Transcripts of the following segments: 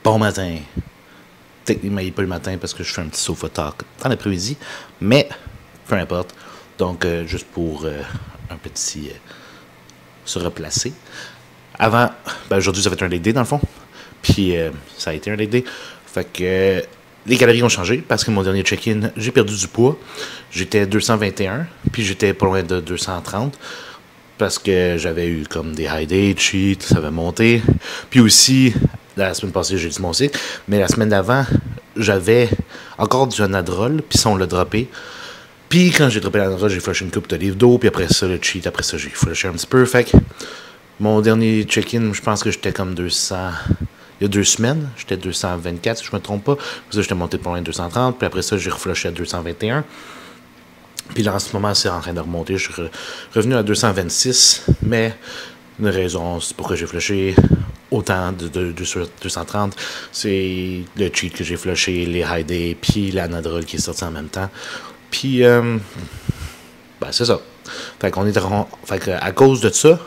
Bon matin. Techniquement, il n'est pas le matin parce que je fais un petit sofa talk dans l'après-midi, mais peu importe. Donc, juste pour un petit se replacer. Avant, aujourd'hui, ça va être un leg day dans le fond. Puis, ça a été un leg day. Fait que les calories ont changé parce que mon dernier check-in, j'ai perdu du poids. J'étais 221, puis j'étais pas loin de 230. Parce que j'avais eu comme des high days, cheat, ça avait monté. Puis aussi, la semaine passée, j'ai dit mon cycle. Mais la semaine d'avant, j'avais encore du anadrol, puis ça, on l'a droppé. Puis quand j'ai droppé l'anadrol, j'ai flashé une coupe de livres d'eau, puis après ça, le cheat, après ça, j'ai flashé un petit peu. Fait que mon dernier check-in, je pense que j'étais comme 200. Il y a 2 semaines, j'étais 224, si je me trompe pas. Puis ça, j'étais monté pour loin de 230, puis après ça, j'ai reflashé à 221. Puis là, en ce moment, c'est en train de remonter. Je suis revenu à 226, mais une raison, c'est pourquoi j'ai flushé autant de 230, c'est le cheat que j'ai flushé, les high days, puis l'anadrol qui est sorti en même temps. Puis, c'est ça. Fait qu'on est à cause de ça,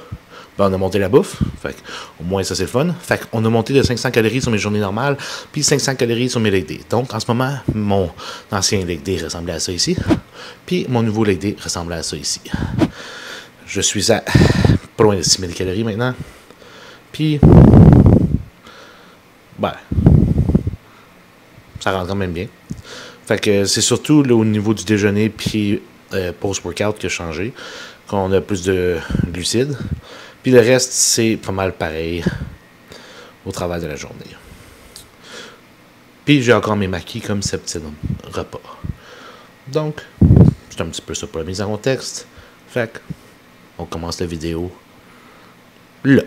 on a monté la bouffe. Fait au moins, ça, c'est le fun. Fait qu'on a monté de 500 calories sur mes journées normales, puis 500 calories sur mes leg days. Donc, en ce moment, mon ancien leg day ressemblait à ça ici, puis mon nouveau leg day ressemblait à ça ici. Je suis à pas loin de 6000 calories maintenant. Puis, ça rentre quand même bien. Fait que c'est surtout là, au niveau du déjeuner puis post-workout qui a changé, qu'on a plus de glucides. Puis le reste, c'est pas mal pareil au travers de la journée. Puis j'ai encore mes maquis comme ce petit repas. Donc, c'est un petit peu ça pour la mise en contexte. Fait que, on commence la vidéo là.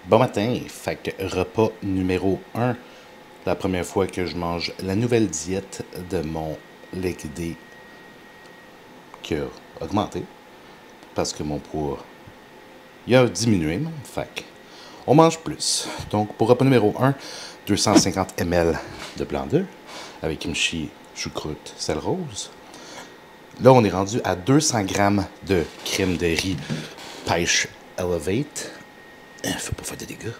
Bon matin, fait que repas numéro 1. La première fois que je mange la nouvelle diète de mon leg day qui a augmenté parce que mon poids il a diminué même. Fait que on mange plus. Donc pour repas numéro 1, 250 ml de blanc d'œuf avec kimchi, choucroute, sel rose. Là, on est rendu à 200 grammes de crème de riz pêche Elevate. Faut pas faire de dégâts.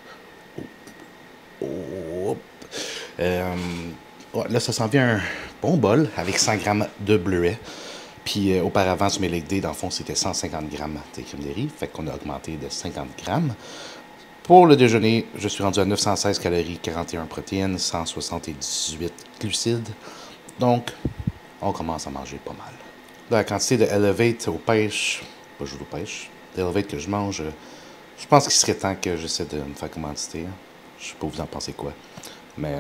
Là, ça s'en vient un bon bol avec 100 grammes de bleuet. Puis auparavant, sur mes leg day, dans le fond, c'était 150 grammes de crème de riz. Fait qu'on a augmenté de 50 grammes. Pour le déjeuner, je suis rendu à 916 calories, 41 protéines, 178 glucides. Donc, on commence à manger pas mal. La quantité de Elevate aux pêches, pas juste aux pêches, d'Elevate que je mange, je pense qu'il serait temps que j'essaie de me faire commanditer. Je sais pas vous en pensez quoi. Mais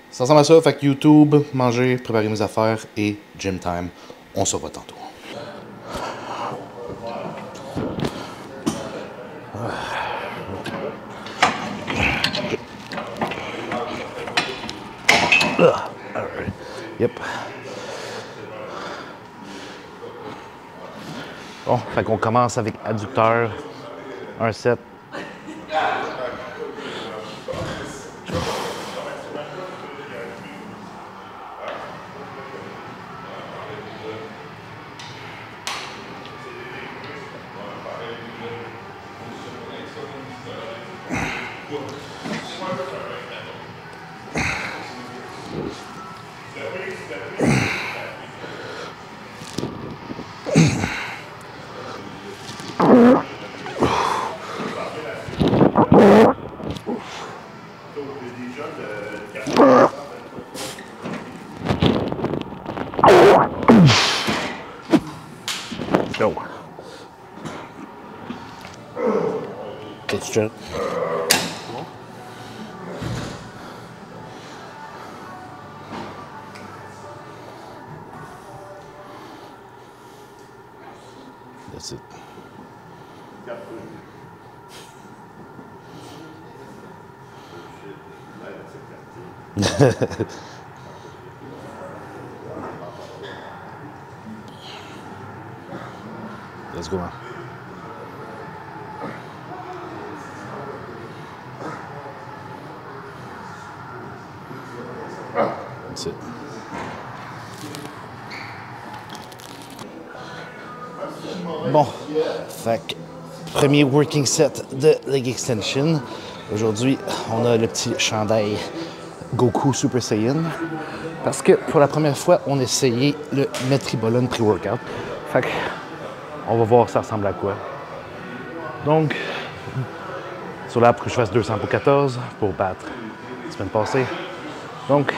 ça ressemble à ça. Fait que YouTube, manger, préparer mes affaires et gym time. On se revoit tantôt. Yep. Bon, fait qu'on commence avec adducteur, un set. Go. That's true. That's it. Let's go on. That's it. Bon, fait que premier working set de leg extension. Aujourd'hui, on a le petit chandail Goku Super Saiyan. Parce que pour la première fois, on a essayé le Metribolon Pre-Workout. Fait que, on va voir ça ressemble à quoi. Donc, sur l'app, pour que je fasse 200 pour 14 pour battre la semaine passée. Donc,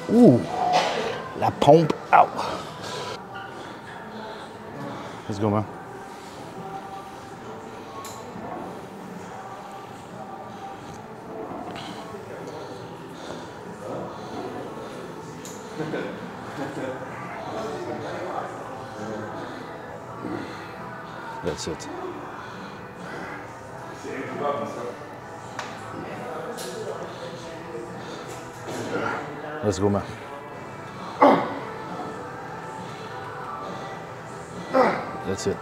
ouh, la pompe, out. Let's go, man. That's it. Let's go, man. That's it.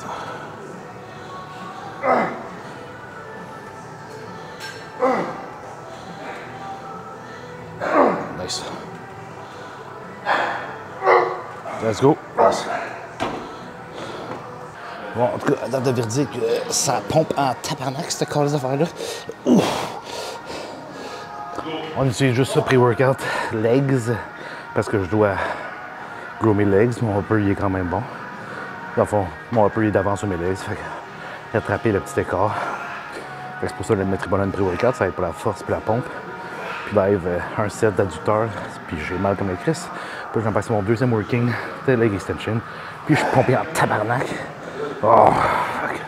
Nice. Let's go. Yes. Bon, en tout cas, à date de verdict, ça pompe en tabarnak, cette cause d'affaires-là. On utilise juste ça pré-workout legs, parce que je dois grow mes legs. Mon upper, il est quand même bon. Dans le fond, mon upper, il est d'avance sur mes legs. Fait que j'ai attrapé le petit écart. Fait que c'est pour ça que le Metribolon pré-workout, ça va être pour la force et la pompe. Puis live, un set d'adducteur, puis j'ai mal comme les Chris. Puis j'en passe mon deuxième working de leg extension. Puis je suis pompé en tabarnak. Oh, fuck.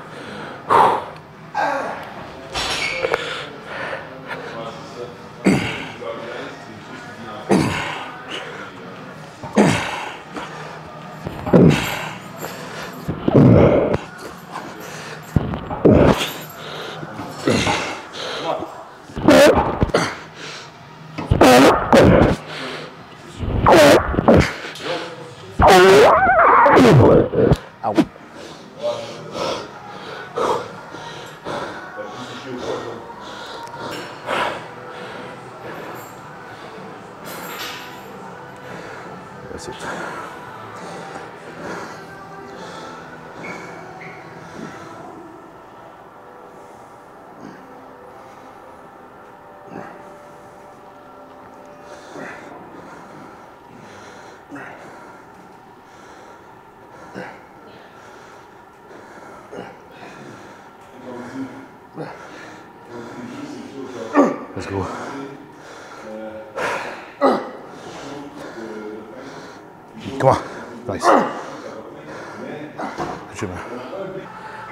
Ow. That's it. Let's go. Come on. Nice.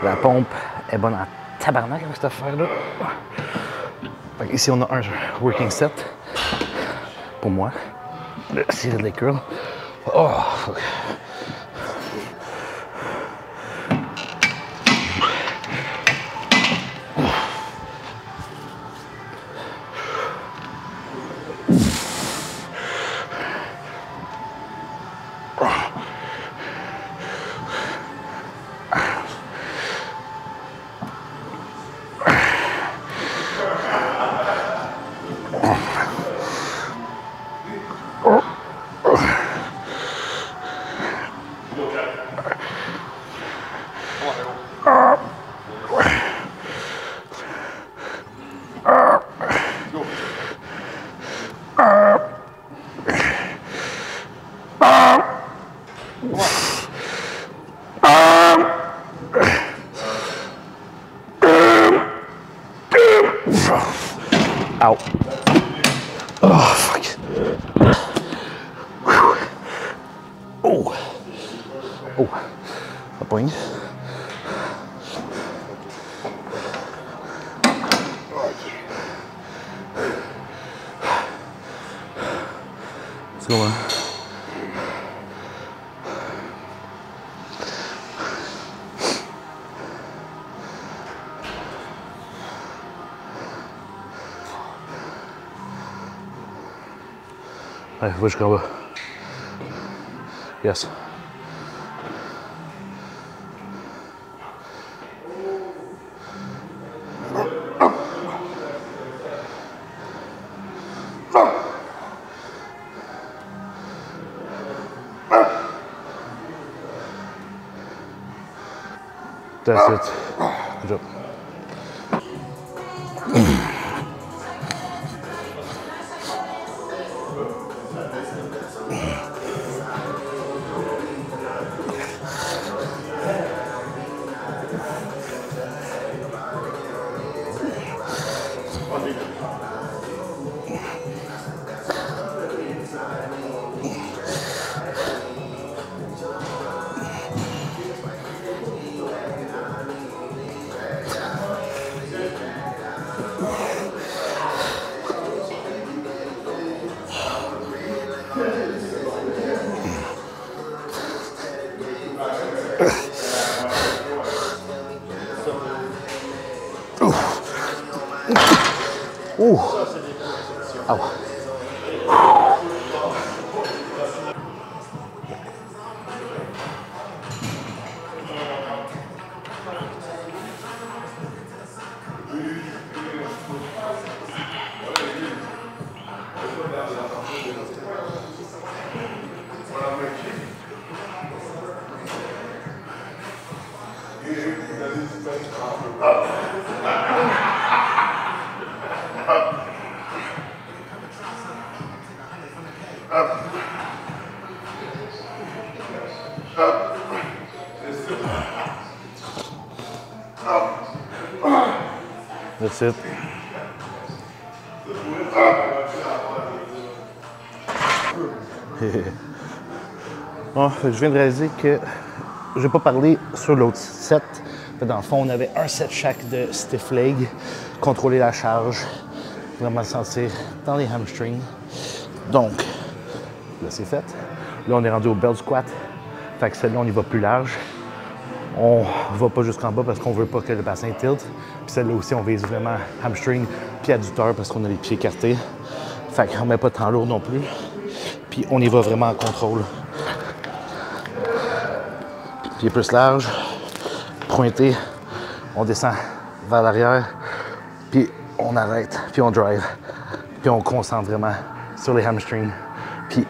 La pompe est bonne en tabarnak avec cette affaire-là. Ici, on a un working set pour moi. Le ciré de les curls. Oh, fuck. Ow. Oh, fuck. Oh. Oh. A point. Let's go, hein. Allez, va jusqu'en bas. Yes. That's it. Good job. Ouh. Ah ouais. That's it. Bon, je viens de réaliser que je n'ai pas parlé sur l'autre set. Dans le fond, on avait un set chaque de stiff leg, contrôler la charge, vraiment le sentir dans les hamstrings. Donc, là c'est fait. Là, on est rendu au belt squat. Fait que celle-là, on y va plus large. On va pas jusqu'en bas parce qu'on veut pas que le bassin tilte. Puis celle-là aussi, on vise vraiment hamstring puis adducteur parce qu'on a les pieds écartés. Fait qu'on met pas tant lourd non plus. Puis on y va vraiment en contrôle. Pied plus large, pointé, on descend vers l'arrière, puis on arrête, puis on drive, puis on concentre vraiment sur les hamstrings, puis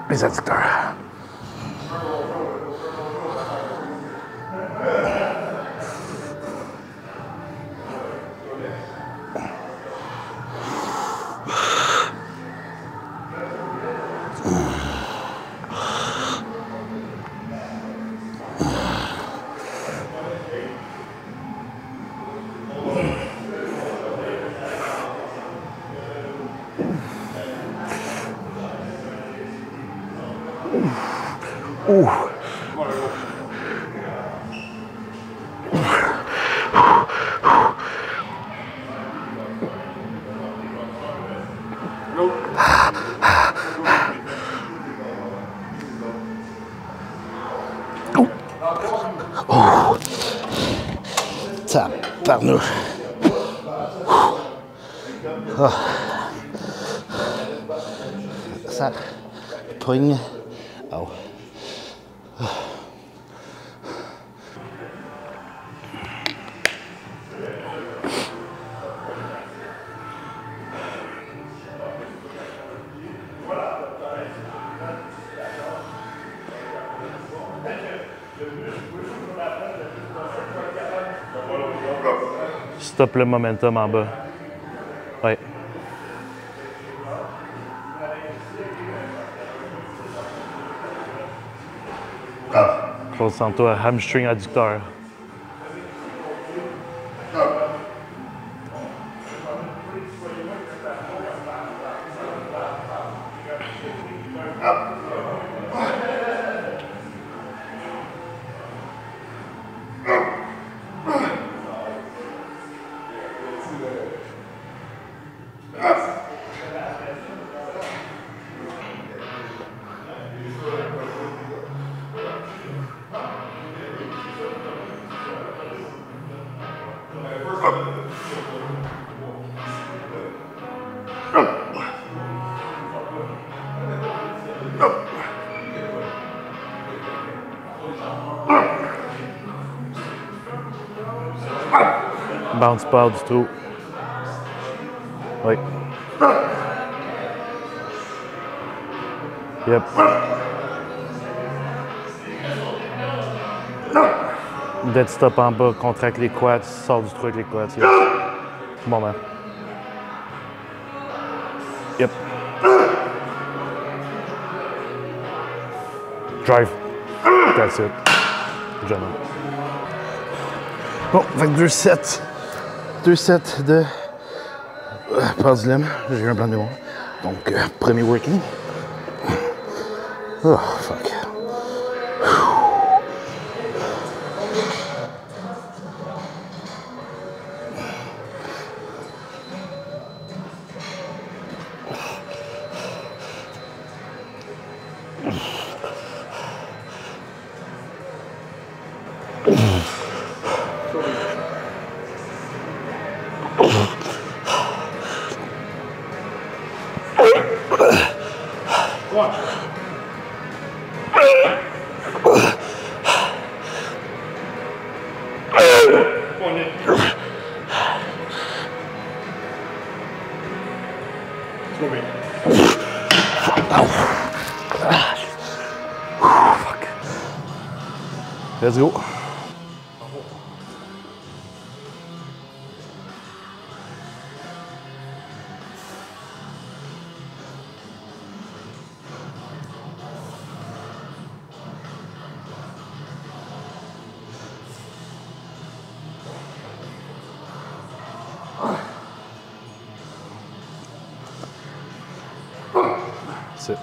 les adducteurs. Ouh. Oh. Tabarnouche. Oh. Ça poigne. Oh. Stop le momentum en bas. Ouais. Concentre-toi, hamstring adducteur. Bounce pas du tout. Oui. Yep. Dead stop en bas, contracte les quads, sors du trou avec les quads. Yep. Bon, man. Yep. Drive. That's it. Jamais. Bon, fait que 2 sets. 2 sets de pendulum. J'ai eu un blanc de mémoire. Donc, premier working. Oh, fuck. Fuck. Let's go. That's it.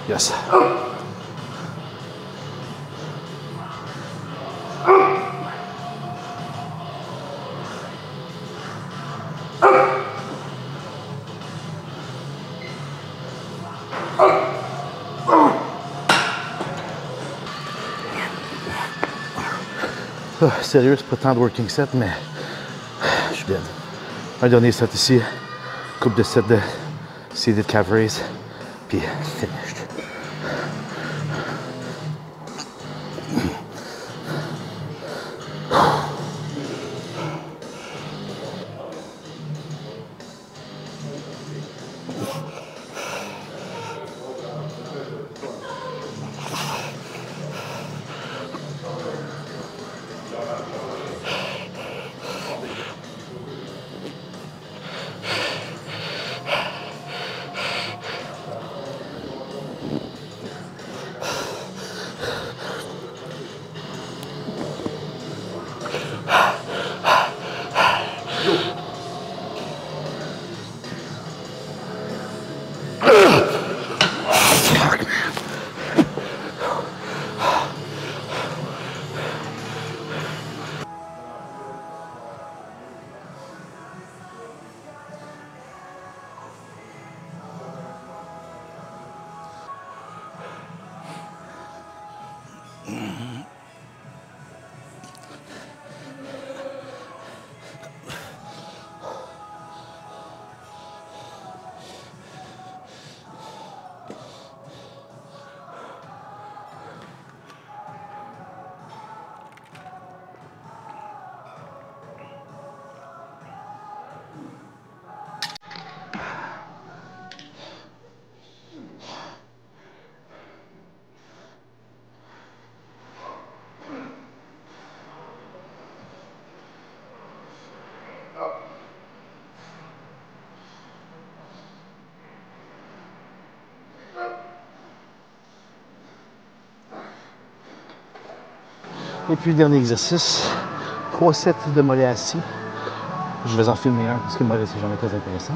Yes. Oh, sérieux, c'est pas tant de working set, mais je suis dead. Un dernier set ici, coupe de set de seated calf raise, puis finished. Et puis, dernier exercice, 3 sets de mollets assis. Je vais en filmer un parce que le mollet, c'est jamais très intéressant.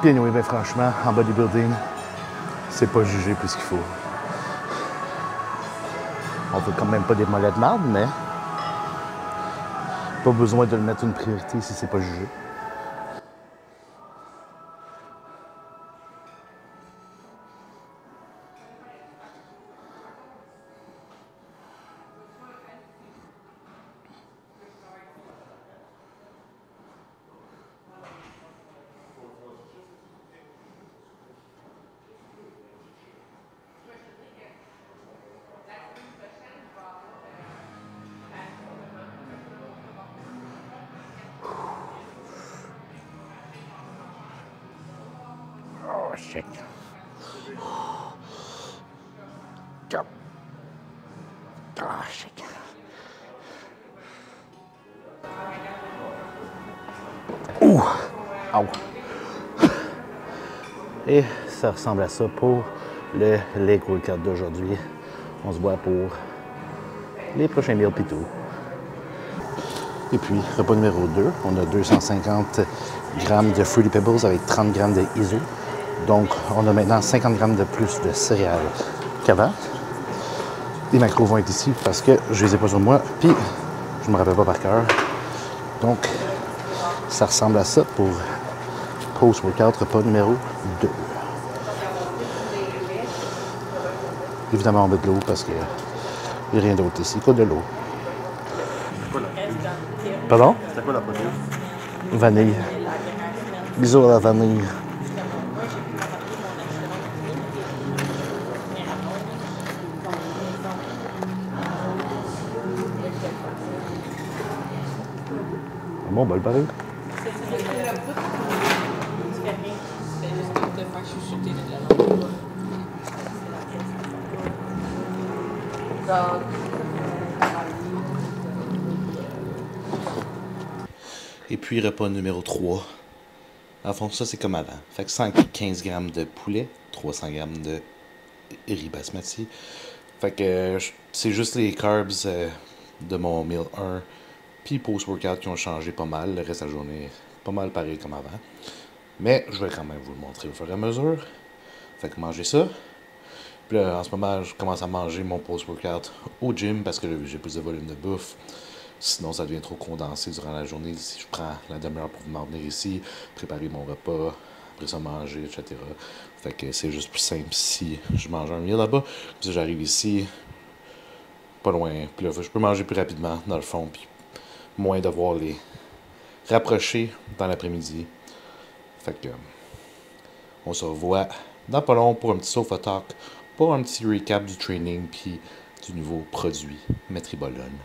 Puis, anyway, ben, franchement, en bodybuilding, c'est pas jugé plus qu'il faut. On veut quand même pas des mollets de marde, mais pas besoin de le mettre une priorité si c'est pas jugé. shit. Ah, shit. Ouh! Au. Et ça ressemble à ça pour le Lake Workout d'aujourd'hui. On se voit pour les prochains meals pis tout. Et puis, repas numéro 2, on a 250 grammes de Fruity Pebbles avec 30 grammes de ISO. Donc, on a maintenant 50 grammes de plus de céréales qu'avant. Les macros vont être ici parce que je les ai pas sur moi, puis je ne me rappelle pas par cœur. Donc, ça ressemble à ça pour post-workout, repas numéro 2. Évidemment, on met de l'eau parce qu'il n'y a rien d'autre ici que de l'eau. Pardon? C'est quoi la produit? Vanille. Bisous à la vanille. Un bon bol pareil. Et puis, repas numéro 3. En fond, ça, c'est comme avant. Fait que 115 grammes de poulet, 300 grammes de riz basmati. Fait que c'est juste les carbs de mon meal 1 puis post-workout qui ont changé pas mal. Le reste de la journée, pas mal pareil comme avant. Mais je vais quand même vous le montrer au fur et à mesure. Fait que mangez ça. Puis là, en ce moment, je commence à manger mon post-workout au gym parce que j'ai plus de volume de bouffe. Sinon, ça devient trop condensé durant la journée. Si je prends la demi-heure pour m'en venir ici, préparer mon repas, après ça manger, etc. Fait que c'est juste plus simple si je mange un meal là-bas. Puis si j'arrive ici, pas loin. Puis là, je peux manger plus rapidement, dans le fond, puis moins devoir les rapprocher dans l'après-midi. Fait que on se revoit dans pas long pour un petit sofa talk, pour un petit recap du training puis du nouveau produit Metribolone.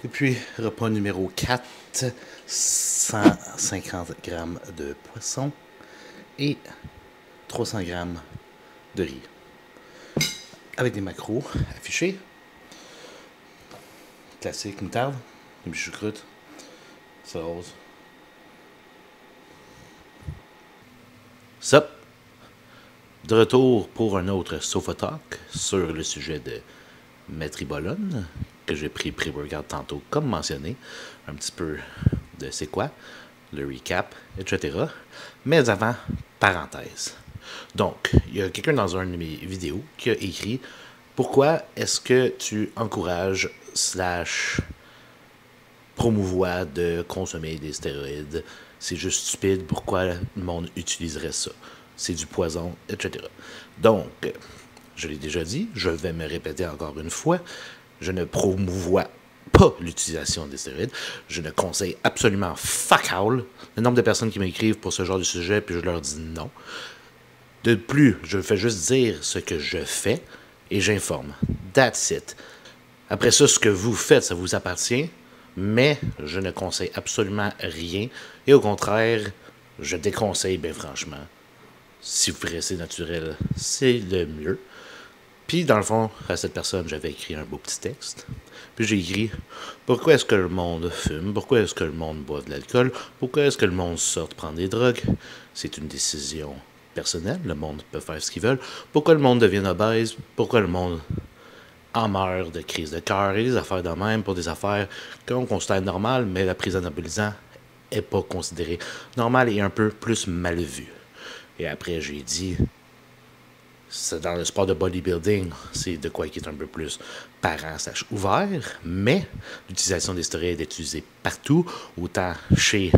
Et puis, repas numéro 4, 150 grammes de poisson et 300 grammes de riz. Avec des macros affichés. Classique, moutarde, une choucroute, sauce. Ça, de retour pour un autre Sofa Talk sur le sujet de Metribolone, que j'ai pris pré-workout tantôt, comme mentionné, un petit peu de c'est quoi, le recap, etc. Mais avant, parenthèse. Donc, il y a quelqu'un dans une de mes vidéos qui a écrit « Pourquoi est-ce que tu encourages / promouvois de consommer des stéroïdes? C'est juste stupide, pourquoi le monde utiliserait ça? C'est du poison, etc. » Donc, je l'ai déjà dit, je vais me répéter encore une fois, je ne promouvois pas l'utilisation des stéroïdes. Je ne conseille absolument fuck all le nombre de personnes qui m'écrivent pour ce genre de sujet, puis je leur dis non. De plus, je fais juste dire ce que je fais et j'informe. That's it. Après ça, ce que vous faites, ça vous appartient, mais je ne conseille absolument rien. Et au contraire, je déconseille, bien franchement. Si vous restez naturel, c'est le mieux. Puis, dans le fond, à cette personne, j'avais écrit un beau petit texte. Puis j'ai écrit « Pourquoi est-ce que le monde fume? Pourquoi est-ce que le monde boit de l'alcool? Pourquoi est-ce que le monde sort prendre des drogues? C'est une décision personnelle. Le monde peut faire ce qu'il veut. Pourquoi le monde devient obèse? Pourquoi le monde en meurt de crise de cœur et des affaires de même pour des affaires qu'on considère normales, mais la prise d'anabolisant n'est pas considérée normale et un peu plus mal vue. » Et après, j'ai dit... C'est dans le sport de bodybuilding, c'est de quoi qui est un peu plus parent/ouvert, mais l'utilisation des stéroïdes est utilisée partout, autant chez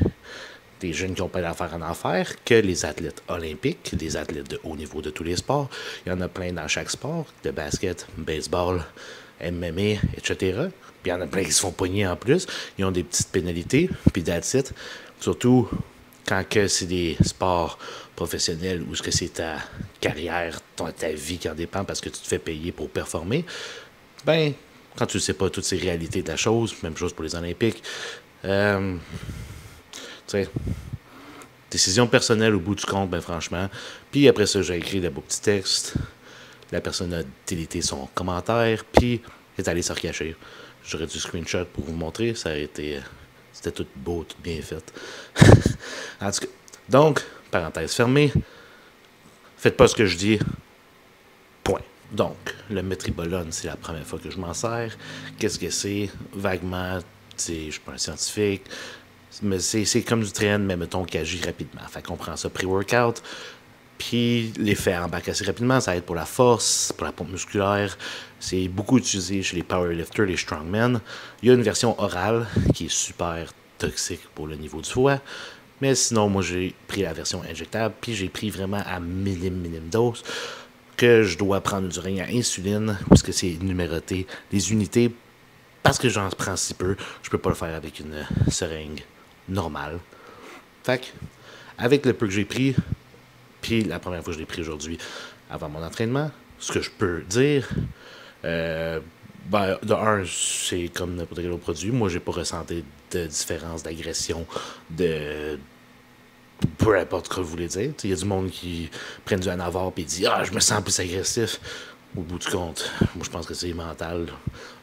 des jeunes qui n'ont pas d'affaires en enfer que les athlètes olympiques, des athlètes de haut niveau de tous les sports. Il y en a plein dans chaque sport, de basket, baseball, MMA, etc. Puis il y en a plein qui se font pogner en plus. Ils ont des petites pénalités, puis that's it. Surtout quand que c'est des sports professionnels ou ce que c'est ta carrière, ta vie qui en dépend parce que tu te fais payer pour performer, ben, quand tu ne sais pas toutes ces réalités de la chose, même chose pour les Olympiques, tu sais, décision personnelle au bout du compte, ben franchement. Puis après ça, j'ai écrit des beaux petits textes. La personne a délité son commentaire, puis est allée se recacher. J'aurais dû screenshot pour vous montrer, ça aurait été... C'était tout beau, tout bien fait. En tout cas, donc, parenthèse fermée, faites pas ce que je dis, point. Donc, le métribolone, c'est la première fois que je m'en sers. Qu'est-ce que c'est? Vaguement, je suis pas un scientifique, mais c'est comme du train, mais mettons qui agit rapidement. Fait qu'on prend ça pré-workout, puis l'effet embarque assez rapidement. Ça aide pour la force, pour la pompe musculaire. C'est beaucoup utilisé chez les powerlifters, les strongmen. Il y a une version orale qui est super toxique pour le niveau du foie. Mais sinon, moi, j'ai pris la version injectable, puis j'ai pris vraiment à minime dose que je dois prendre du ring à insuline, puisque c'est numéroté les unités, parce que j'en prends si peu, je peux pas le faire avec une seringue normale. Fait que, avec le peu que j'ai pris, puis la première fois que je l'ai pris aujourd'hui, avant mon entraînement, ce que je peux dire, de un, c'est comme n'importe quel autre produit. Moi, j'ai pas ressenti de différence d'agression, de peu importe ce que vous voulez dire. Il y a du monde qui prennent du Anavar et dit je me sens plus agressif. Au bout du compte, moi je pense que c'est mental.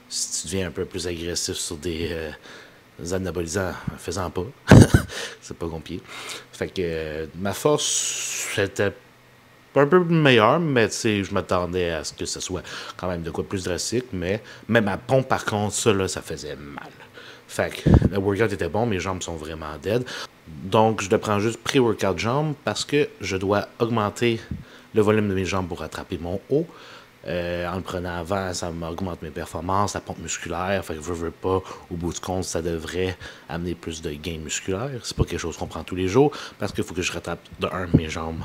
Si tu deviens un peu plus agressif sur des anabolisants, fais-en pas. C'est pas compliqué. Fait que ma force, c'était un peu meilleur, mais je m'attendais à ce que ce soit quand même de quoi plus drastique. Mais ma pompe, par contre, ça faisait mal. Fait que le workout était bon, mes jambes sont vraiment dead. Donc, je le prends juste pré-workout jambes parce que je dois augmenter le volume de mes jambes pour rattraper mon haut. En le prenant avant, ça m'augmente mes performances, la pompe musculaire. Fait que veux pas, au bout du compte, ça devrait amener plus de gains musculaires. C'est pas quelque chose qu'on prend tous les jours parce qu'il faut que je rattrape de un mes jambes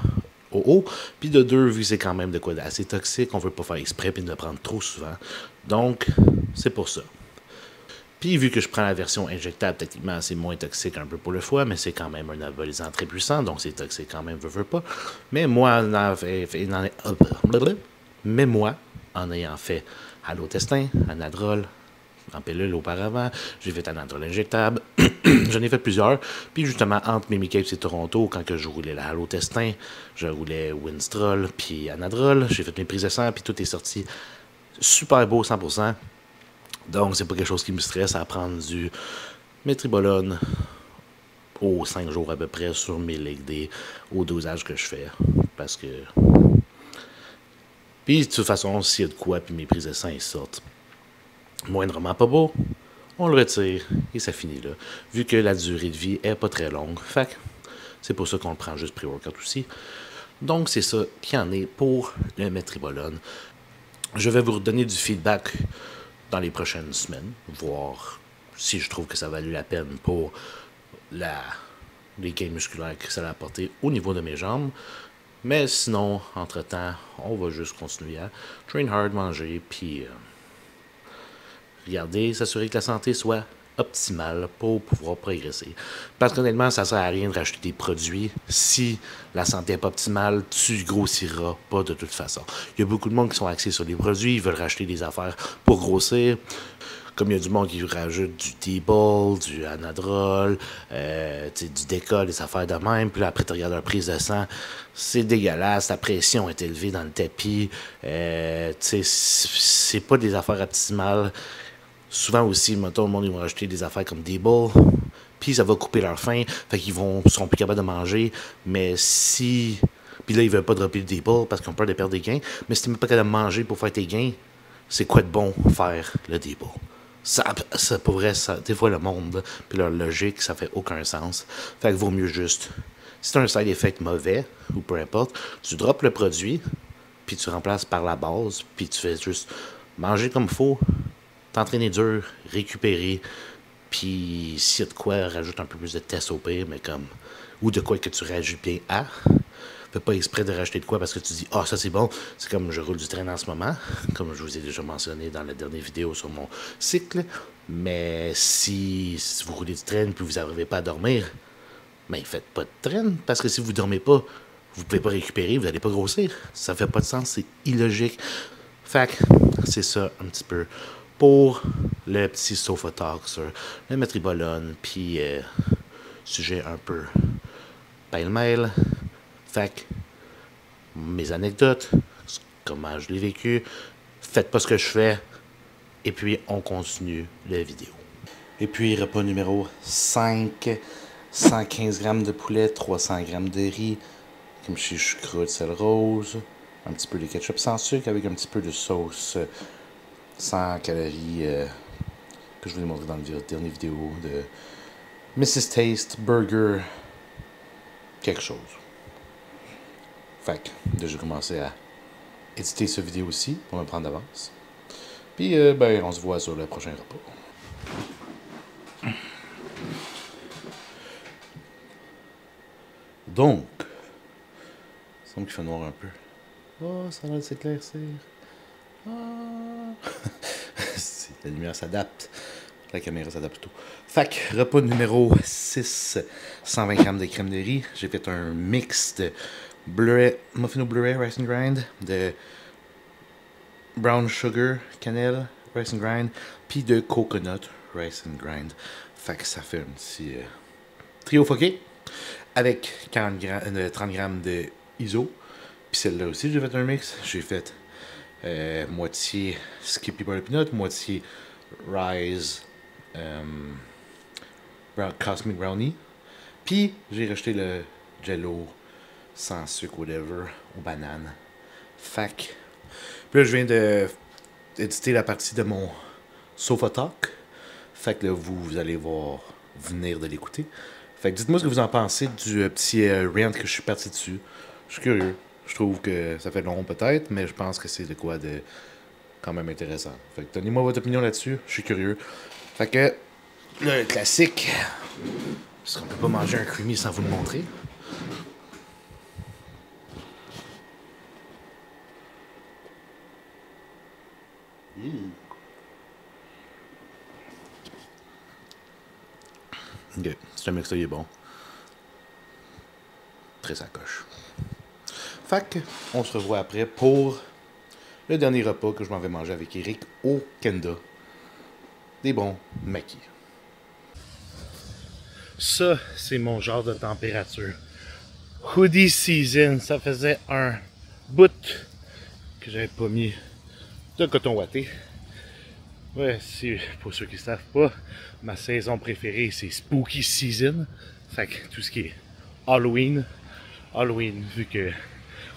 au haut, puis de deux, vu que c'est quand même de quoi assez toxique, on veut pas faire exprès puis de le prendre trop souvent. Donc, c'est pour ça. Puis vu que je prends la version injectable, techniquement, c'est moins toxique un peu pour le foie, mais c'est quand même un anabolisant très puissant, donc c'est toxique quand même, veux pas. Mais moi, en ayant fait allotestin, anadrol, en pilule auparavant, j'ai fait anadrol injectable, j'en ai fait plusieurs. Puis justement, entre Mimi Capes et Toronto, quand que je roulais la allotestin, je roulais Winstrol, puis anadrol, j'ai fait mes prises de sang, puis tout est sorti super beau, 100%. Donc, c'est pas quelque chose qui me stresse à prendre du métribolone aux 5 jours à peu près sur mes leg days au dosage que je fais. Parce que... Puis, de toute façon, s'il y a de quoi, puis mes prises de sang, ils sortent moindrement pas beau, on le retire et ça finit là. Vu que la durée de vie est pas très longue. Fait que c'est pour ça qu'on le prend juste pré-workout aussi. Donc, c'est ça qui en est pour le métribolone. Je vais vous redonner du feedback dans les prochaines semaines, voir si je trouve que ça valut la peine pour les gains musculaires que ça a apporté au niveau de mes jambes. Mais sinon, entre-temps, on va juste continuer à train hard, manger, puis regarder, s'assurer que la santé soit optimale pour pouvoir progresser. Parce qu'honnêtement, ça ne sert à rien de racheter des produits. Si la santé n'est pas optimale, tu grossiras pas de toute façon. Il y a beaucoup de monde qui sont axés sur les produits, ils veulent racheter des affaires pour grossir. Comme il y a du monde qui rajoute du D-Ball, du Anadrol, du Décolle, des affaires de même. Puis là, après, tu regardes la prise de sang, c'est dégueulasse. La pression est élevée dans le tapis. C'est pas des affaires optimales. Souvent aussi, mettons, le monde, ils vont acheter des affaires comme D-Ball, puis ça va couper leur faim, fait qu'ils seront plus capables de manger. Mais si... Puis là, ils veulent pas dropper le D-Ball parce qu'ils ont peur de perdre des gains. Mais si tu n'es pas capable de manger pour faire tes gains, c'est quoi de bon faire le D-Ball? Ça pour vrai, ça, des fois, le monde, puis leur logique, ça fait aucun sens. Fait que vaut mieux juste... Si tu as un side effect mauvais, ou peu importe, tu drops le produit, puis tu remplaces par la base, puis tu fais juste manger comme il faut, t'entraîner dur, récupérer, puis s'il y a de quoi, rajoute un peu plus de tests au pire, mais comme... Ou de quoi que tu réagis bien à. Fais pas exprès de rajouter de quoi parce que tu dis « Ah, ça c'est bon ». C'est comme je roule du train en ce moment, comme je vous ai déjà mentionné dans la dernière vidéo sur mon cycle. Mais si vous roulez du train et vous n'arrivez pas à dormir, ben faites pas de train parce que si vous dormez pas, vous pouvez pas récupérer, vous n'allez pas grossir. Ça fait pas de sens, c'est illogique. Fait que c'est ça un petit peu pour le petit sofa talk sur le métribolone, puis sujet un peu pêle-mêle. Fait que, mes anecdotes, comment je l'ai vécu, faites pas ce que je fais, et puis on continue la vidéo. Et puis, repas numéro 5, 115 g de poulet, 300 g de riz, kimchi choucroute, sel rose, un petit peu de ketchup sans sucre avec un petit peu de sauce 100 calories que je vous ai montré dans la dernière vidéo de Mrs. Taste Burger quelque chose. Fait que j'ai commencé à éditer cette vidéo aussi pour me prendre d'avance. Puis ben on se voit sur le prochain repas. Donc, il semble qu'il fait noir un peu. Oh, ça va s'éclaircir. Ah. La lumière s'adapte. La caméra s'adapte plutôt. Fait que, repas numéro 6, 120 g de crème de riz. J'ai fait un mix de muffin au bleuet, rice and grind, de brown sugar, cannelle, rice and grind, puis de coconut, rice and grind. Fait que ça fait un petit trio foqué avec 30 g de ISO. Puis celle-là aussi, j'ai fait un mix. J'ai fait moitié Skippy Butter Peanut, moitié Rise Cosmic Brownie. Puis j'ai rajouté le Jello sans sucre, whatever, aux bananes. Fait que. Puis là, je viens d'éditer la partie de mon Sofa Talk. Fait que là, vous allez voir venir de l'écouter. Fait que dites-moi ce que vous en pensez du petit rant que je suis parti dessus. Je suis curieux. Je trouve que ça fait long peut-être, mais je pense que c'est de quoi de quand même intéressant. Fait que donnez-moi votre opinion là-dessus. Je suis curieux. Fait que le classique. Parce qu'on peut pas manger un creamy sans vous le montrer. Ok, c'est un mix, il est bon. Très sacoche. Fait que, on se revoit après pour le dernier repas que je m'en vais manger avec Eric au Kenda. Des bons maquis. Ça, c'est mon genre de température. Hoodie season, ça faisait un bout que j'avais pas mis de coton ouaté. Ouais, pour ceux qui ne savent pas, ma saison préférée c'est Spooky Season. Fait que tout ce qui est Halloween, vu que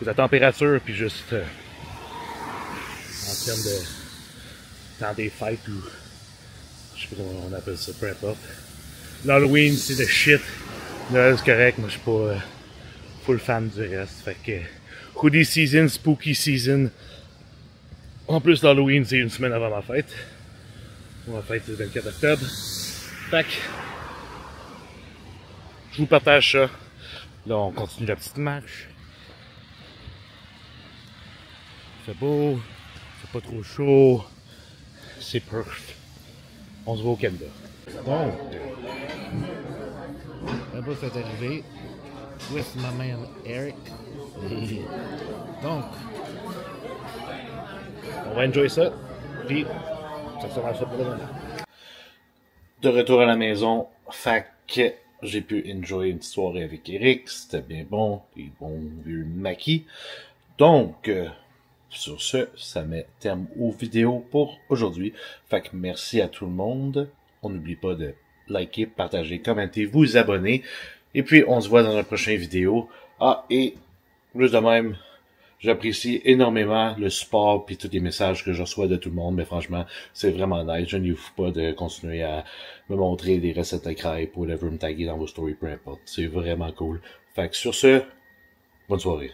la température, puis juste en termes de temps des fêtes ou je sais pas comment on appelle ça, peu importe. L'Halloween c'est de shit. Noël c'est correct, moi je suis pas full fan du reste. Fait que Hoodie Season, Spooky Season. En plus l'Halloween c'est une semaine avant ma fête. Ma fête c'est le 24 octobre. Fait que je vous partage ça. Là on continue la petite marche. C'est beau, c'est pas trop chaud, c'est perfect. On se voit au Canada. Donc, le bus est arrivé. With my man Eric. Donc, on va enjoy ça. Puis, ça sera ça pour le moment. De retour à la maison, fait que j'ai pu enjoy une petite soirée avec Eric. C'était bien bon, des bons vieux maquis. Donc, sur ce, ça met terme aux vidéos pour aujourd'hui. Fait que merci à tout le monde. On n'oublie pas de liker, partager, commenter, vous abonner. Et puis, on se voit dans la prochaine vidéo. Ah, et juste de même, j'apprécie énormément le support et tous les messages que je reçois de tout le monde. Mais franchement, c'est vraiment nice. Je n'y ouvre pas de continuer à me montrer des recettes de crêpes ou whatever, me taguer dans vos stories, peu importe. C'est vraiment cool. Fait que sur ce, bonne soirée.